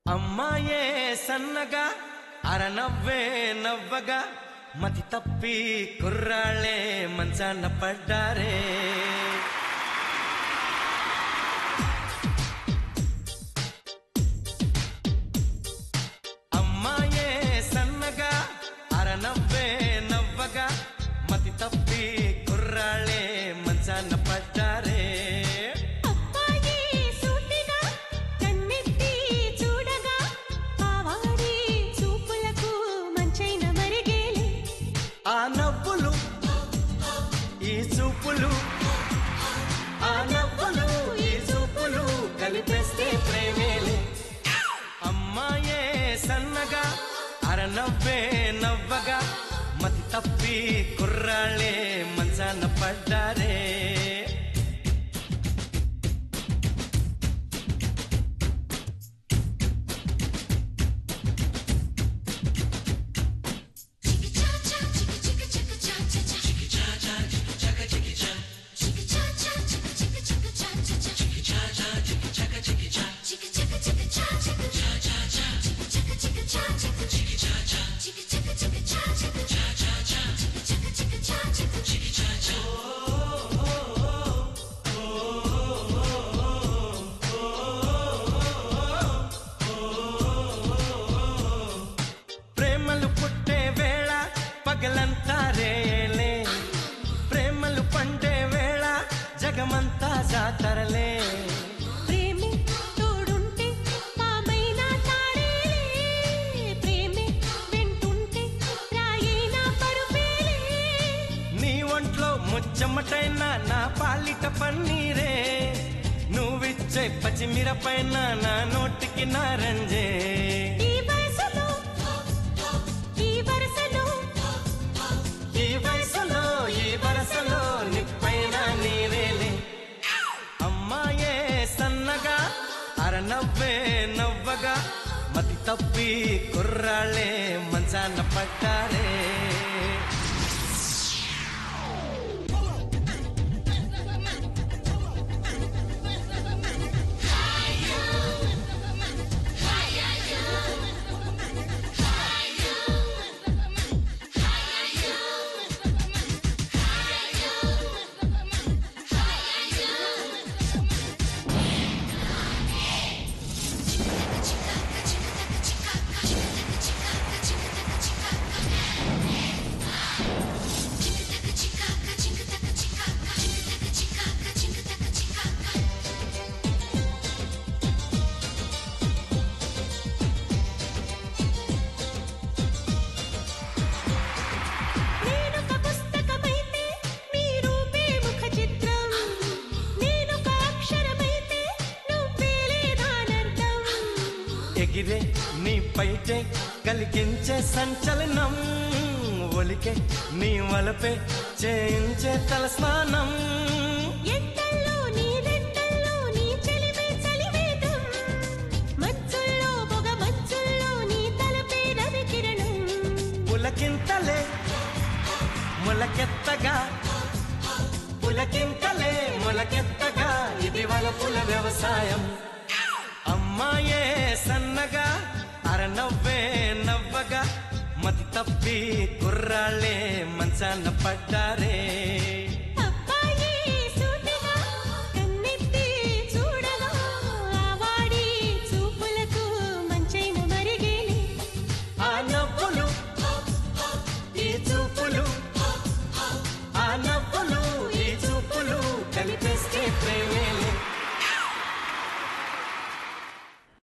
అమ్మాయే సన్నగా అరనవ్వే నవ్వగా మతి తప్పి కుర్రాళ్ళే మంచాన పడ్డారే. అమ్మాయే సన్నగా అరనవ్వే నవ్వగా మతి తప్పి కుర్రాళ్ళే మంచాన పడ్డారే. ఆ నవ్వులు ఈ చూపులు, ఆ నవ్వులు ఈ చూపులు కలిపేస్తే ప్రేమేలే. అమ్మాయే సన్నగా అరనవ్వే నవ్వగా మతి తప్పి కుర్రాళ్ళే మంచాన పడ్డారే. ప్రేమలు పుట్టే వేళ పగలంతా రేలే, ప్రేమలు పండే వేళ జగమంతా జాతరలే. ప్రేమే తోడుంటే పామైనా తాడేలే, ప్రేమే వెంటుంటే రాయైనా పరుపేలే. నీ ఒంట్లో ముచ్చమటైన నా పాలిట పన్నీరే, నువ్విచ్చే పచ్చిమిరపైన నా నోటికి నారంజే. ఈ వయసులో ఈ వరసలో ఈ వయసులో ఈ వరసలో నిప్పైన నీవేలే. అమ్మాయే సన్నగా అరనవ్వే నవ్వగా మతి తప్పి కుర్రాళ్ళే మంచాన పడ్డారే. ఎగిరే నీ పైటే కలిగించే సంచలనం, ఒలికే నీ వలపే చేయించే తలస్నానం. ఎంతల్లో నీ వెంటల్లో నీ చెలిమే చలివేదం, మచ్చుల్లో పొగ మచ్చుల్లో నీ తలపే రవి కిరణం. పులకింతలే మొలకెత్తగా, పులకింతలే మొలకెత్తగా ఇది వలపుల వ్యవసాయం. అమ్మాయే సన్నగా అరనవ్వే నవ్వగా మతి తప్పి కుర్రాళ్ళే మంచాన పడ్డారే. అబ్బాయి సూటిగా కన్నెత్తి చూడగా ఆవాడి చూపులకు మంచైన మరిగేలే. ఆ నవ్వులు ఈ చూపులు, ఆ నవ్వులు ఈ చూపులు కలిపేస్తే ప్రేమేలే.